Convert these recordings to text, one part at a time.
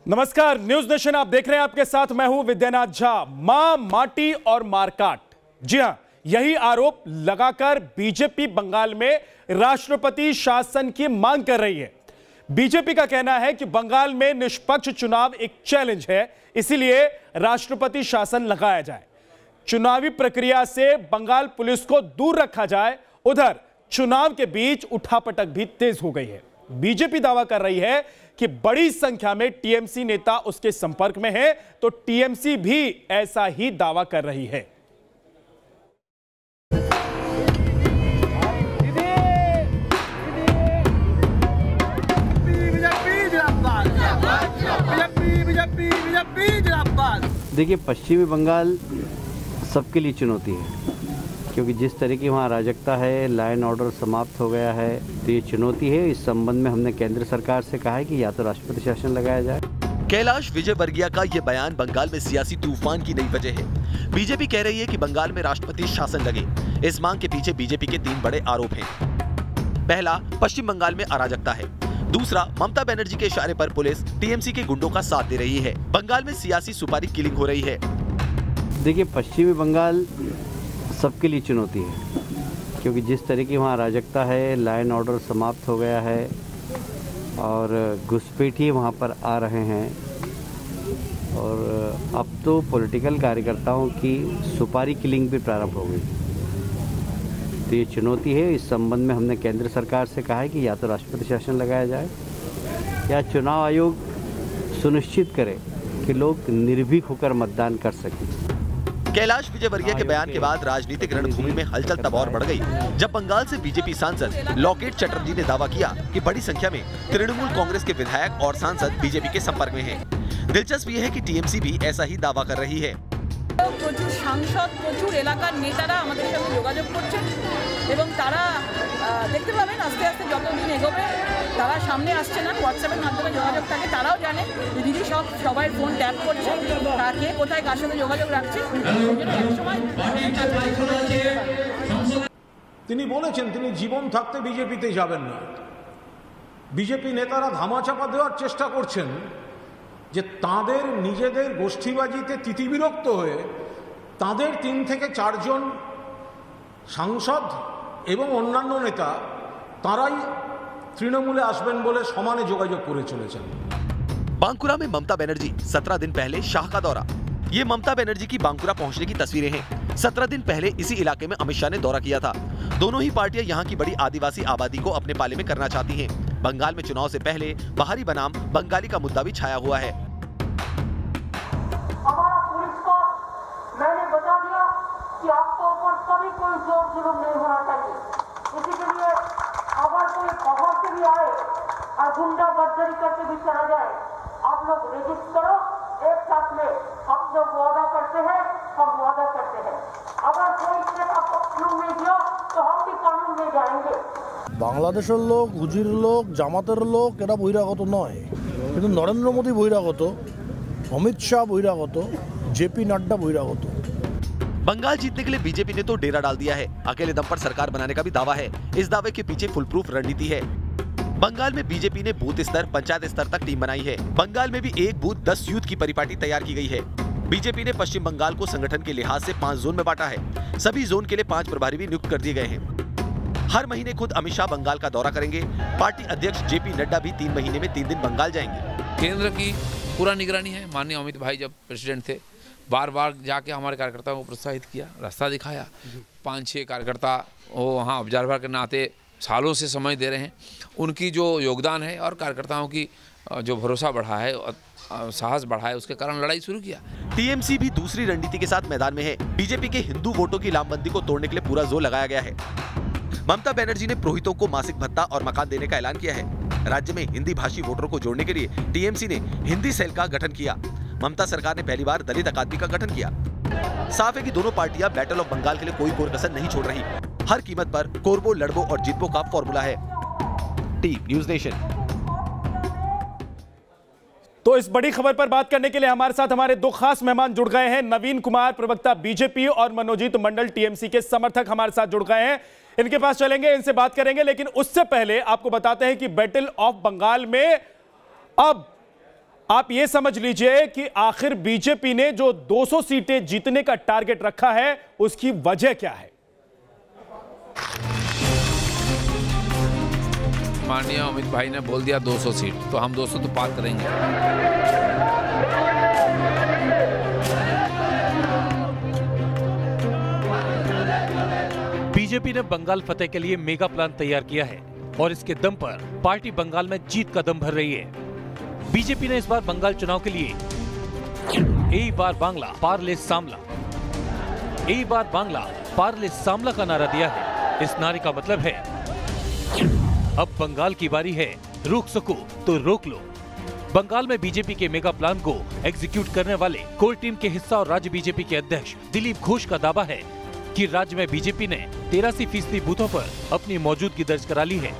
नमस्कार, news nation आप देख रहे हैं। आपके साथ मैं हूं विद्यानाथ झा। मां, माटी और मारकाट, जी हां, यही आरोप लगाकर बीजेपी बंगाल में राष्ट्रपति शासन की मांग कर रही है। बीजेपी का कहना है कि बंगाल में निष्पक्ष चुनाव एक चैलेंज है, इसीलिए राष्ट्रपति शासन लगाया जाए, चुनावी प्रक्रिया से बंगाल पुलिस को दूर रखा जाए। उधर चुनाव के बीच उठापटक भी तेज हो गई है। बीजेपी दावा कर रही है कि बड़ी संख्या में टीएमसी नेता उसके संपर्क में है, तो टीएमसी भी ऐसा ही दावा कर रही है। देखिए, पश्चिमी बंगाल सबके लिए चुनौती है, क्योंकि जिस तरह की वहाँ अराजकता है, लॉ एंड ऑर्डर समाप्त हो गया है, तो ये चुनौती है। इस संबंध में हमने केंद्र सरकार से कहा है कि या तो राष्ट्रपति शासन लगाया जाए। कैलाश विजयवर्गीय का ये बयान बंगाल में सियासी तूफान की नई वजह है। बीजेपी कह रही है कि बंगाल में राष्ट्रपति शासन लगे। इस मांग के पीछे बीजेपी के 3 बड़े आरोप हैं। पहला, पश्चिम बंगाल में अराजकता है। दूसरा, ममता बनर्जी के इशारे पर पुलिस टीएमसी के गुंडों का साथ दे रही है। बंगाल में सियासी सुपारी किलिंग हो रही है। देखिए, पश्चिमी बंगाल सबके लिए चुनौती है, क्योंकि जिस तरह की वहाँ अराजकता है, लॉ एंड ऑर्डर समाप्त हो गया है और घुसपैठिए वहाँ पर आ रहे हैं, और अब तो पॉलिटिकल कार्यकर्ताओं की सुपारी किलिंग भी प्रारंभ हो गई। तो ये चुनौती है। इस संबंध में हमने केंद्र सरकार से कहा है कि या तो राष्ट्रपति शासन लगाया जाए या चुनाव आयोग सुनिश्चित करे कि लोग निर्भीक होकर मतदान कर सकें। कैलाश विजयवर्गीय के बयान के बाद राजनीतिक रणभूमि में हलचल तब और बढ़ गई, जब बंगाल से बीजेपी सांसद लॉकेट चटर्जी ने दावा किया कि बड़ी संख्या में तृणमूल कांग्रेस के विधायक और सांसद बीजेपी के संपर्क में हैं। दिलचस्प ये है कि टीएमसी भी ऐसा ही दावा कर रही है। প্রচুর সাংসদ, প্রচুর এলাকার নেতারা আমাদের সঙ্গে যোগাযোগ করছেন এবং তারা দেখতে পাবেন আস্তে আস্তে যত দিন এগোবে তারা সামনে আসছে না, হোয়াটসঅ্যাপের মাধ্যমে যোগাযোগ থাকে। তারাও জানে দিদি সবাই ফোন ট্যাপ করছে, কে কোথায় কার সাথে যোগাযোগ রাখছে। তিনি বলেছেন তিনি জীবন থাকতে বিজেপিতে যাবেন না। বিজেপি নেতারা ধামাচাপা দেওয়ার চেষ্টা করছেন যে তাদের নিজেদের গোষ্ঠীবাজিতে তিতিবিরক্ত হয়ে তাদের 3 থেকে 4 জন সাংসদ এবং অন্যান্য নেতা তারাই তৃণমূলে আসবেন বলে সমানে যোগাযোগ করে চলেছেন। बांकुरा में ममता बनर्जी 17 दिन पहले शाह का दौरा। ये ममता बनर्जी की बांकुरा पहुंचने की तस्वीरें हैं। 17 दिन पहले इसी इलाके में अमित शाह ने दौरा किया था। दोनों ही पार्टियां यहां की बड़ी आदिवासी आबादी को अपने पाले में करना चाहती हैं। बंगाल में चुनाव से पहले बाहरी बनाम बंगाली का मुद्दा भी छाया हुआ है। हमारा पुलिस को मैंने बता दिया कि आपके ऊपर कभी कोई जोर जुलूम नहीं होना चाहिए। इसी के लिए अगर कोई बाहर से भी आए और गुंडा बदतमीजी करके भी चला जाए, आप लोग रजिस्टर करो, एक साथ में हम जो वादा करते हैं हम वादा करते हैं। अगर कोई स्टेट आपको कानून नहीं दिया तो हम भी कानून में जाएंगे। বাংলাদেশের লোক, হুজির লোক, জামাতের লোক এরা বহিরাগত নয়, কিন্তু নরেন্দ্র মোদী বহিরাগত, अमित शाह बहिरागत, जेपी नड्डा बहिरागत। बंगाल जीतने के लिए बीजेपी ने तो डेरा डाल दिया है। अकेले दम पर सरकार बनाने का भी दावा है। इस दावे के पीछे फुल प्रूफ रणनीति है। बंगाल में बीजेपी ने बूथ स्तर, पंचायत स्तर तक टीम बनाई है। बंगाल में भी एक बूथ 10 यूथ की परिपाटी तैयार की गई है। बीजेपी ने पश्चिम बंगाल को संगठन के लिहाज से 5 जोन में बांटा है। सभी जोन के लिए 5 प्रभारी भी नियुक्त कर दिए गए हैं। हर महीने खुद अमित शाह बंगाल का दौरा करेंगे। पार्टी अध्यक्ष जेपी नड्डा भी 3 महीने में 3 दिन बंगाल जाएंगे। केंद्र की पूरा निगरानी है। माननीय अमित भाई जब प्रेसिडेंट थे, बार बार जाके हमारे कार्यकर्ताओं को प्रोत्साहित किया, रास्ता दिखाया। 5-6 कार्यकर्ता वो वहाँ ऑब्जर्वर के नाते सालों से समय दे रहे हैं। उनकी जो योगदान है और कार्यकर्ताओं की जो भरोसा बढ़ा है, साहस बढ़ा है, उसके कारण लड़ाई शुरू किया। टीएमसी भी दूसरी रणनीति के साथ मैदान में है। बीजेपी के हिंदू वोटों की लामबंदी को तोड़ने के लिए पूरा जोर लगाया गया है। ममता बनर्जी ने पुरोहितों को मासिक भत्ता और मकान देने का ऐलान किया है। राज्य में हिंदी भाषी वोटरों को जोड़ने के लिए टीएमसी ने हिंदी सेल का गठन किया। ममता सरकार ने पहली बार दलित अकादमी का गठन किया। साफ है कि दोनों पार्टियां बैटल ऑफ बंगाल के लिए कोई कसर नहीं छोड़ रही। हर कीमत पर कोरबो, लड़बो और जितबो का फॉर्मूला है। News nation. तो इस बड़ी खबर पर बात करने के लिए हमारे साथ हमारे 2 खास मेहमान जुड़ गए हैं। नवीन कुमार, प्रवक्ता बीजेपी, और मनोजीत मंडल, टीएमसी के समर्थक हमारे साथ जुड़ गए हैं। इनके पास चलेंगे, इनसे बात करेंगे, लेकिन उससे पहले आपको बताते हैं कि बैटल ऑफ बंगाल में अब आप ये समझ लीजिए कि आखिर बीजेपी ने जो 200 सीटें जीतने का टारगेट रखा है उसकी वजह क्या है? माननीय अमित भाई ने बोल दिया 200 सीट, तो हम 200 तो पार करेंगे। बीजेपी ने बंगाल फतेह के लिए मेगा प्लान तैयार किया है और इसके दम पर पार्टी बंगाल में जीत का दम भर रही है। बीजेपी ने इस बार बंगाल चुनाव के लिए ए बार बांग्ला पारले सामला, ए बार बांग्ला पारले सामला का नारा दिया है। इस नारे का मतलब है अब बंगाल की बारी है, रोक सको तो रोक लो। बंगाल में बीजेपी के मेगा प्लान को एग्जीक्यूट करने वाले कोर टीम के हिस्सा और राज्य बीजेपी के अध्यक्ष दिलीप घोष का दावा है कि राज्य में बीजेपी ने 83% बूथों पर अपनी मौजूदगी दर्ज करा ली है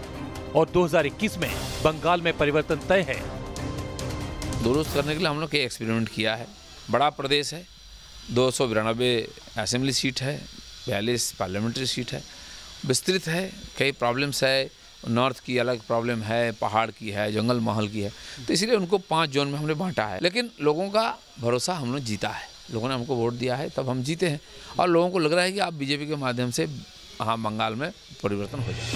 और 2021 में बंगाल में परिवर्तन तय है। दुरुस्त करने के लिए हम लोग एक एक्सपेरिमेंट किया है। बड़ा प्रदेश है, 292 असेंबली सीट है, 42 पार्लियामेंट्री सीट है, विस्तृत है, कई प्रॉब्लम्स है, नॉर्थ की अलग प्रॉब्लम है, पहाड़ की है, जंगल महल की है, तो इसीलिए उनको 5 जोन में हमने बांटा है। लेकिन लोगों का भरोसा हमने जीता है, लोगों ने हमको वोट दिया है, तब हम जीते हैं और लोगों को लग रहा है कि आप बीजेपी के माध्यम से हाँ बंगाल में परिवर्तन हो जाए।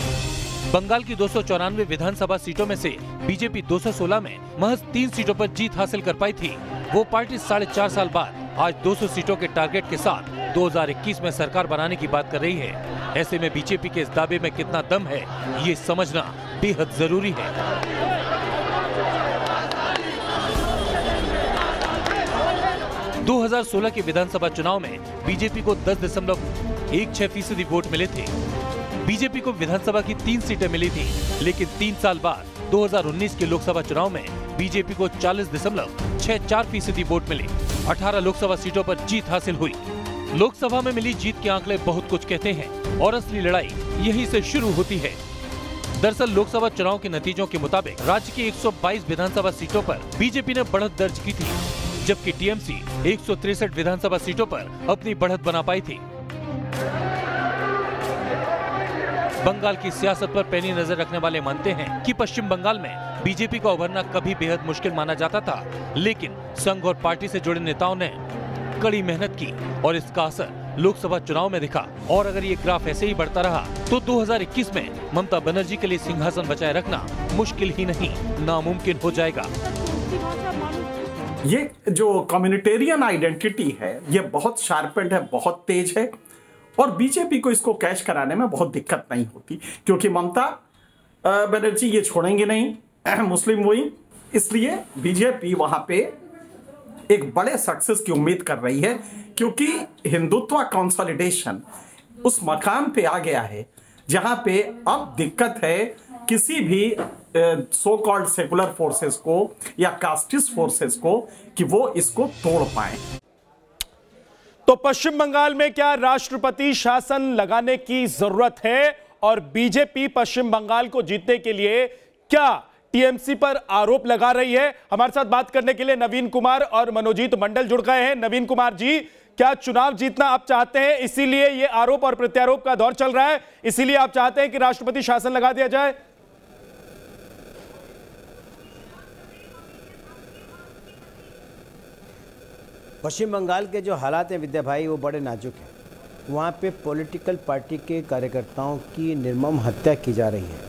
बंगाल की 294 विधानसभा सीटों में से बीजेपी 216 में महज 3 सीटों पर जीत हासिल कर पाई थी। वो पार्टी 4.5 साल बाद आज 200 सीटों के टारगेट के साथ 2021 में सरकार बनाने की बात कर रही है। ऐसे में बीजेपी के इस दावे में कितना दम है, ये समझना बेहद जरूरी है। – 2016 के विधानसभा चुनाव में बीजेपी को 10.16% वोट मिले थे। बीजेपी को विधानसभा की 3 सीटें मिली थी, लेकिन 3 साल बाद 2019 के लोकसभा चुनाव में बीजेपी को 40.64% वोट मिले। 18 लोकसभा सीटों पर जीत हासिल हुई। लोकसभा में मिली जीत के आंकड़े बहुत कुछ कहते हैं और असली लड़ाई यहीं से शुरू होती है। दरअसल लोकसभा चुनाव के नतीजों के मुताबिक राज्य की 122 विधानसभा सीटों पर बीजेपी ने बढ़त दर्ज की थी, जबकि टीएमसी 163 विधानसभा सीटों पर अपनी बढ़त बना पाई थी। बंगाल की सियासत पर पैनी नजर रखने वाले मानते हैं कि पश्चिम बंगाल में बीजेपी का उभरना कभी बेहद मुश्किल माना जाता था, लेकिन संघ और पार्टी से जुड़े नेताओं ने कड़ी मेहनत की और इसका असर लोकसभा चुनाव में दिखा। और अगर ये ग्राफ ऐसे ही बढ़ता रहा तो 2021 में ममता बनर्जी के लिए सिंहासन बचाए रखना मुश्किल ही नहीं, नामुमकिन हो जाएगा। ये जो कम्युनिटेरियन आइडेंटिटी है, ये बहुत शार्पेंड है, बहुत तेज है और बीजेपी को इसको कैश कराने में बहुत दिक्कत नहीं होती, क्योंकि ममता बनर्जी ये छोड़ेंगे नहीं मुस्लिम वही। इसलिए बीजेपी वहां पे एक बड़े सक्सेस की उम्मीद कर रही है, क्योंकि हिंदुत्व कंसोलिडेशन उस मकाम पे आ गया है जहां पे अब दिक्कत है किसी भी सो कॉल्ड सेकुलर फोर्सेस को या कास्टिस्ट फोर्सेस को कि वो इसको तोड़ पाए। तो पश्चिम बंगाल में क्या राष्ट्रपति शासन लगाने की जरूरत है और बीजेपी पश्चिम बंगाल को जीतने के लिए क्या टीएमसी पर आरोप लगा रही है? हमारे साथ बात करने के लिए नवीन कुमार और मनोजीत मंडल जुड़ गए हैं। नवीन कुमार जी, क्या चुनाव जीतना आप चाहते हैं, इसीलिए ये आरोप और प्रत्यारोप का दौर चल रहा है, इसीलिए आप चाहते हैं कि राष्ट्रपति शासन लगा दिया जाए? पश्चिम बंगाल के जो हालात हैं विद्या भाई, वो बड़े नाजुक हैं। वहाँ पे पॉलिटिकल पार्टी के कार्यकर्ताओं की निर्मम हत्या की जा रही है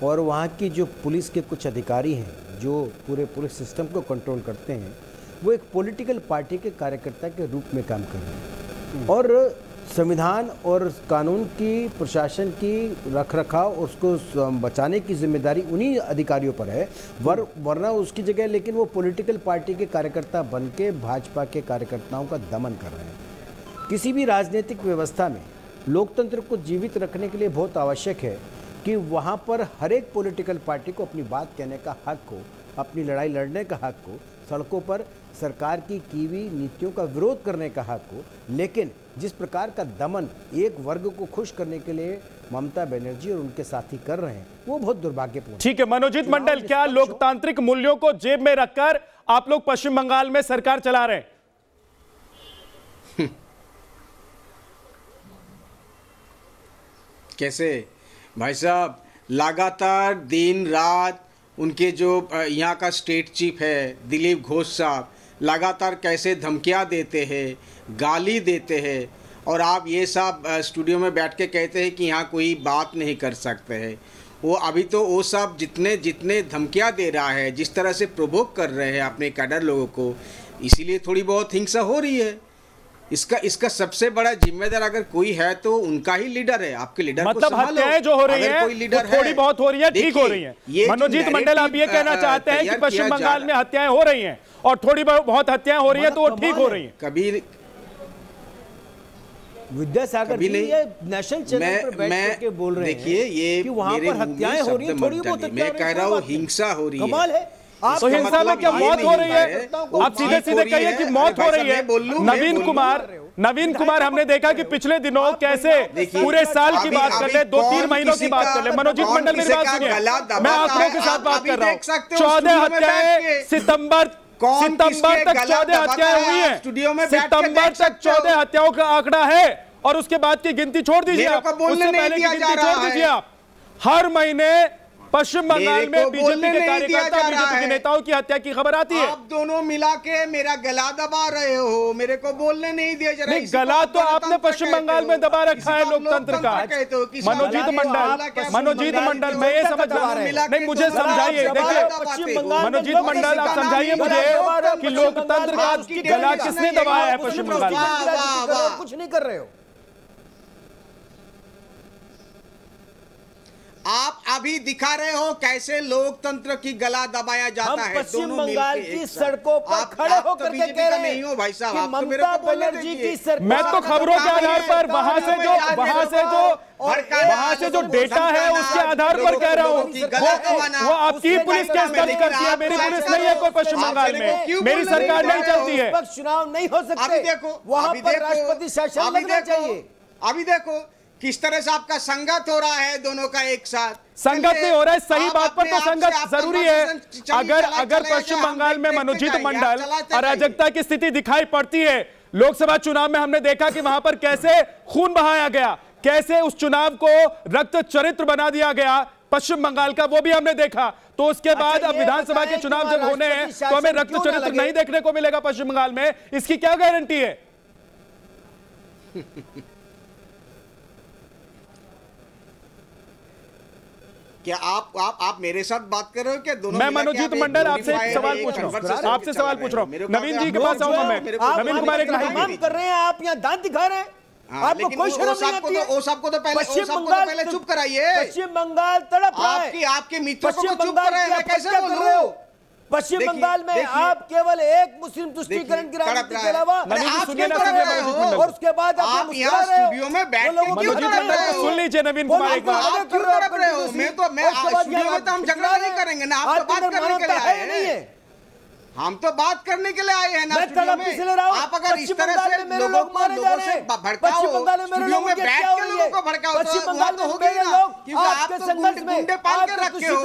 और वहाँ की जो पुलिस के कुछ अधिकारी हैं जो पूरे पुलिस सिस्टम को कंट्रोल करते हैं, वो एक पॉलिटिकल पार्टी के कार्यकर्ता के रूप में काम कर रहे हैं और संविधान और कानून की, प्रशासन की रखरखाव, उसको बचाने की जिम्मेदारी उन्हीं अधिकारियों पर है, वरना उसकी जगह लेकिन वो पॉलिटिकल पार्टी के कार्यकर्ता बन के भाजपा के कार्यकर्ताओं का दमन कर रहे हैं। किसी भी राजनीतिक व्यवस्था में लोकतंत्र को जीवित रखने के लिए बहुत आवश्यक है कि वहाँ पर हर एक पॉलिटिकल पार्टी को अपनी बात कहने का हक हो, अपनी लड़ाई लड़ने का हक हो, सड़कों पर सरकार की हुई नीतियों का विरोध करने का हक हो। लेकिन जिस प्रकार का दमन एक वर्ग को खुश करने के लिए ममता बनर्जी और उनके साथी कर रहे हैं, वो बहुत दुर्भाग्यपूर्ण। ठीक है मनोजीत मंडल, क्या लोकतांत्रिक मूल्यों को जेब में रखकर आप लोग पश्चिम बंगाल में सरकार चला रहे हैं? कैसे भाई साहब, लगातार दिन रात उनके जो यहाँ का स्टेट चीफ है दिलीप घोष साहब लगातार कैसे धमकियाँ देते हैं, गाली देते हैं, और आप ये सब स्टूडियो में बैठ के कहते हैं कि यहाँ कोई बात नहीं कर सकते हैं। वो अभी तो वो सब जितने धमकियाँ दे रहा है, जिस तरह से प्रोवोक कर रहे हैं अपने कैडर लोगों को, इसीलिए थोड़ी बहुत हिंसा हो रही है। इसका सबसे बड़ा जिम्मेदार अगर कोई है तो उनका ही लीडर है। आपके लीडर मतलब हत्याएं जो हो रही है थोड़ी बहुत हो रही है, ठीक हो रही है। मनोजीत मंडल आप ये कहना चाहते हैं कि पश्चिम बंगाल में हत्याएं हो रही हैं और थोड़ी बहुत हत्याएं हो रही है तो वो ठीक हो रही है। कभी विद्यासागर जी ये नेशनल चैनल पर बैठ करके बोल रहे हैं, देखिए ये कि वहां पर हत्याएं हो रही हैं, थोड़ी बहुत मैं कह रहा हूँ हिंसा हो रही है। कमाल है। तो हिंसा में क्या मौत हो रही है? आप सीधे सीधे कहिए कि मौत हो रही है। नवीन कुमार हमने देखा कि पिछले दिनों कैसे पूरे साल की बात कर ले, 2-3 महीनों की बात कर ले। मनोजीत मंडल मेरी बात सुनिए, मैं आंकड़ों के साथ बात कर रहा हूँ। 14 हत्याएं सितंबर तक 14 हत्याएं हुई हैं। सितंबर तक 14 हत्याओं का आंकड़ा है और उसके बाद की गिनती छोड़ दीजिए आप, उससे पहले की गिनती छोड़ दीजिए आप। हर महीने पश्चिम बंगाल में बीजेपी के कार्यकर्ता, बीजेपी के नेताओं की हत्या की खबर आती है। आप दोनों मिला के मेरा गला दबा रहे हो, मेरे को बोलने नहीं दिया जा रहा। नहीं, गला तो आपने पश्चिम बंगाल में दबा रखा है लोकतंत्र का। मनोजीत मंडल मैं ये समझ रहा हूँ, नहीं मुझे समझाइए। देखिए मनोजीत मंडल आप समझाइए मुझे कि लोकतंत्र का गला किसने दबाया है पश्चिम बंगाल में? कुछ नहीं कर रहे हो आप। अभी दिखा रहे हो कैसे लोकतंत्र की गला दबाया जाता है। पश्चिम बंगाल की सड़कों पर खड़े होकर के कह रहे नहीं हो भाई साहब, आप तो ममता बनर्जी की सरकार। मैं तो खबरों के आधार पर वहां से जो डेटा है उसके आधार पर कह रहा हूँ। वो आपकी पुलिस केस दर्ज करती है, मेरी पुलिस नहीं है कोई पश्चिम बंगाल में, मेरी सरकार नहीं चलती है। चुनाव नहीं हो सकते, देखो वहां पर राष्ट्रपति शासन लगना चाहिए। अभी देखो किस तरह से आपका संगत हो रहा है, दोनों का एक साथ संगत नहीं हो रहा है। सही बात पर तो संगत जरूरी है। अगर पश्चिम बंगाल में मनोजीत मंडल अराजकता की स्थिति दिखाई पड़ती है, लोकसभा चुनाव में हमने देखा कि वहां पर कैसे खून बहाया गया, कैसे उस चुनाव को रक्त चरित्र बना दिया गया पश्चिम बंगाल का, वो भी हमने देखा। तो उसके बाद अब विधानसभा के चुनाव जब होने हैं तो हमें रक्त चरित्र नहीं देखने को मिलेगा पश्चिम बंगाल में, इसकी क्या गारंटी है? क्या आप मेरे साथ बात कर रहे हो क्या? दोनों मैं मनोजीत मंडल आपसे सवाल पूछ रहा हूँ, आपसे सवाल पूछ रहा हूँ। नवीन जी के पास आऊंगा मैं। नवीन कुमार एक काम कर रहे हैं, आप यहाँ दांत दिखा रहे हैं। आपको कोई शर्म नहीं आती है? वो सबको तो पहले चुप कराइए। पश्चिम बंगाल तड़प रहा है। आपके मित्रों को चुप कर रहे हैं, कैसे बोल रहे हो? पश्चिम बंगाल में आप केवल एक मुस्लिम तुष्टीकरण की राजनीति के अलावा और उसके बाद आप यहाँ स्टूडियो में बैठ के सुन लीजिए नवीन कुमार एक बार। मैं स्टूडियो में तो हम झगड़ा नहीं करेंगे ना, आप तो बात करने के लिए आए हैं। हम तो बात करने के लिए आए हैं ना स्टूडियो में। आप अगर इस तरह से लोगों से भड़काओ, स्टूडियो में बैठ के लोगों को भड़काओ तो होगी ना, क्योंकि आप तो गुंडे पाल के रखे हो।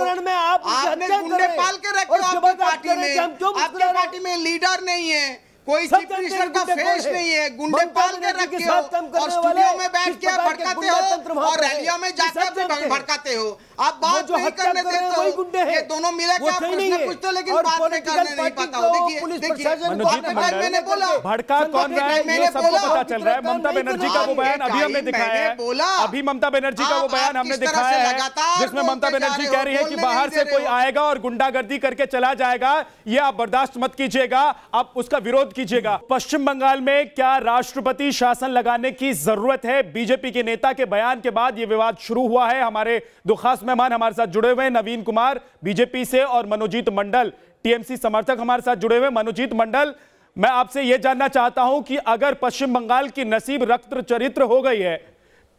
आपने गुंडे पाल के रखे हो आपकी पार्टी में। आपकी पार्टी में लीडर नहीं है, कोई चीफ मिनिस्टर का फेस नहीं है, गुंडे पाल के रखे हो और स्टूडियो में बैठ के भड़काते हो और रैलियों में जाकर भड़काते हो। आप बात नहीं करने देते हो। ये दोनों मिले क्या प्रश्न पूछते लेकिन बात नहीं करने नहीं पाता हो। देखिए मैंने बोला भड़का कौन रहा है ये सबको पता चल रहा है। ममता बनर्जी का वो बयान अभी हमने दिखाया है, अभी ममता बनर्जी का वो बयान हमने दिखाया है जिसमें ममता बनर्जी कह रही है कि बाहर से कोई आएगा और गुंडागर्दी करके चला जाएगा, ये आप बर्दाश्त मत कीजिएगा, आप उसका विरोध कीजिएगा। पश्चिम बंगाल में क्या राष्ट्रपति शासन लगाने की जरूरत है? बीजेपी के नेता के बयान के बाद यह विवाद शुरू हुआ है। हमारे दो खास मेहमान हमारे साथ जुड़े हुए हैं, नवीन कुमार बीजेपी से और मनोजीत मंडल टीएमसी समर्थक हमारे साथ जुड़े हुए। मनोजीत मंडल, मैं आपसे यह जानना चाहता हूं कि अगर पश्चिम बंगाल की नसीब रक्त चरित्र हो गई है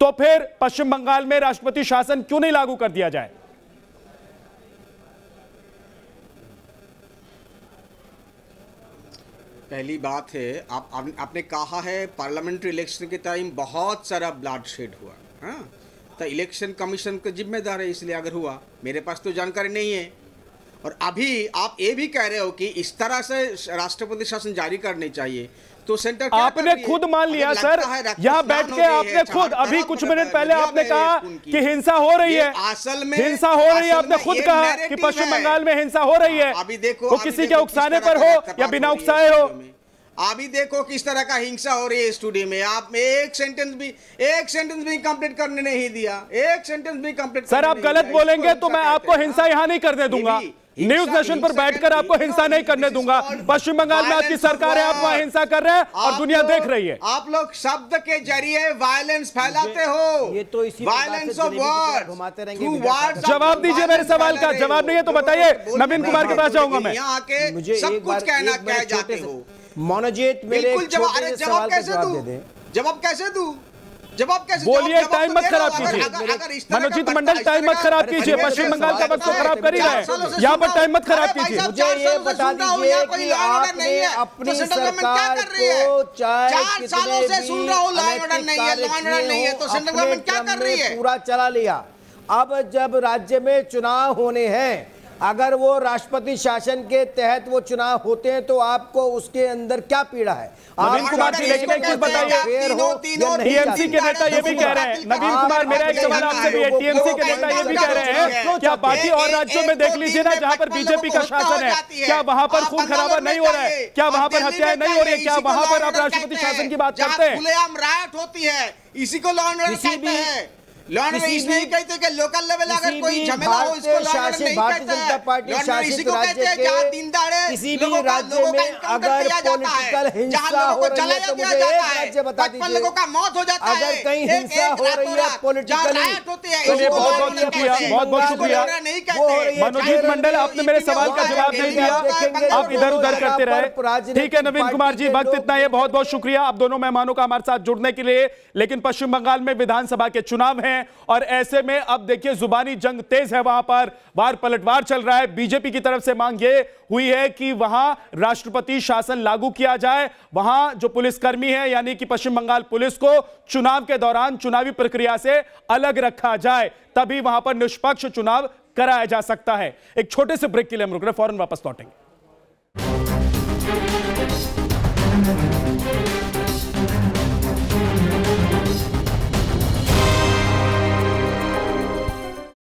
तो फिर पश्चिम बंगाल में राष्ट्रपति शासन क्यों नहीं लागू कर दिया जाए? पहली बात है, आपने कहा है पार्लियामेंट्री इलेक्शन के टाइम बहुत सारा ब्लड शेड हुआ। हाँ, तो इलेक्शन कमीशन का जिम्मेदार है, इसलिए अगर हुआ, मेरे पास तो जानकारी नहीं है। और अभी आप ये भी कह रहे हो कि इस तरह से राष्ट्रपति शासन जारी करनी चाहिए, तो सेंटर आपने खुद मान लिया सर, यहाँ बैठ के आपने खुद अभी कुछ मिनट पहले आपने कहा कि हिंसा हो रही है, असल में हिंसा हो रही है। आपने खुद कहा कि पश्चिम बंगाल में हिंसा हो रही है। अभी देखो, वो किसी के उकसाने पर हो या बिना उकसाए हो। अभी देखो किस तरह का हिंसा हो रही है स्टूडियो में। आप एक सेंटेंस भी कंप्लीट करने नहीं दिया, एक सेंटेंस भी कंप्लीट। सर आप गलत बोलेंगे तो मैं आपको हिंसा यहाँ नहीं करने दूंगा। न्यूज नेशन पर बैठकर आपको हिंसा नहीं करने दूंगा। पश्चिम बंगाल में आपकी सरकार है, आप वहां हिंसा कर रहे हैं और दुनिया देख रही है। आप लोग शब्द के जरिए वायलेंस फैलाते हो, ये तो इसी वायलेंस ऑफ वर्ड घुमाते रहेंगे। जवाब दीजिए मेरे सवाल का। जवाब नहीं है तो बताइए। नवीन कुमार के पास जाऊंगा मैं। यहाँ आके सब कुछ कहना क्या चाहते हो मनोजीत, मेरे जवाब कैसे दूं? जवाब कैसे बोलिए? टाइम मत खराब कीजिए मनोजीत मंडल, टाइम मत खराब कीजिए। पश्चिम बंगाल का वक्त तो खराब कर ही रहे हैं, यहाँ पर टाइम मत खराब कीजिए। मुझे ये बता दीजिए कि आपने अपनी सरकार को चाहे 4 सालों से सुन रहा हूँ लॉ एंड ऑर्डर नहीं है, तो सेंट्रल गवर्नमेंट क्या कर रही है? पूरा चला लिया। अब जब राज्य में चुनाव होने हैं, अगर वो राष्ट्रपति शासन के तहत वो चुनाव होते हैं तो आपको उसके अंदर क्या पीड़ा है? नवीन कुमार जी लेकिन एक चीज बताइए, टीएमसी के नेता ये भी कह रहे हैं, नवीन कुमार मेरा एक सवाल आपसे भी है, टीएमसी के नेता ये भी कह रहे हैं क्या बाकी और राज्यों में देख लीजिए ना जहां पर बीजेपी का शासन है, क्या वहां पर खून खराबा नहीं हो रहा है? क्या वहां पर हत्याएं नहीं हो रही है? क्या वहां पर आप राष्ट्रपति शासन की बात करते हैं? खुलेआम रायट होती है, इसी को लॉ एंड ऑर्डर कहते हैं। लॉ एंड ऑर्डर इसलिए नहीं कहते कि लोकल लेवल अगर कोई झमेला हो इसको लॉ एंड ऑर्डर नहीं कहता है। पार्टी शासित राज्य के किसी भी राज्य में अगर पॉलिटिकल हिंसा हो रही है तो मुझे एक राज्य बता दीजिए, लोगों का मौत हो जाता है, अगर कहीं हिंसा हो रही है पॉलिटिकली, बहुत बहुत शुक्रिया, बहुत बहुत शुक्रिया मनोजीत मंडल, आपने मेरे सवाल का जवाब नहीं दिया, आप इधर उधर करते रहे। ठीक है नवीन कुमार जी, वक्त इतना है, बहुत बहुत शुक्रिया आप दोनों मेहमानों का हमारे साथ जुड़ने के लिए। लेकिन पश्चिम बंगाल में विधानसभा के चुनाव हैं और ऐसे में अब देखिए जुबानी जंग तेज है, वहां पर वार पलटवार चल रहा है। बीजेपी की तरफ से मांग ये हुई है कि वहां राष्ट्रपति शासन लागू किया जाए, वहां जो पुलिसकर्मी है यानी कि पश्चिम बंगाल पुलिस को चुनाव के दौरान चुनावी प्रक्रिया से अलग रखा जाए, तभी वहां पर निष्पक्ष चुनाव कराया जा सकता है। एक छोटे से ब्रेक के लिए हम रुक रहे, फौरन वापस लौटेंगे।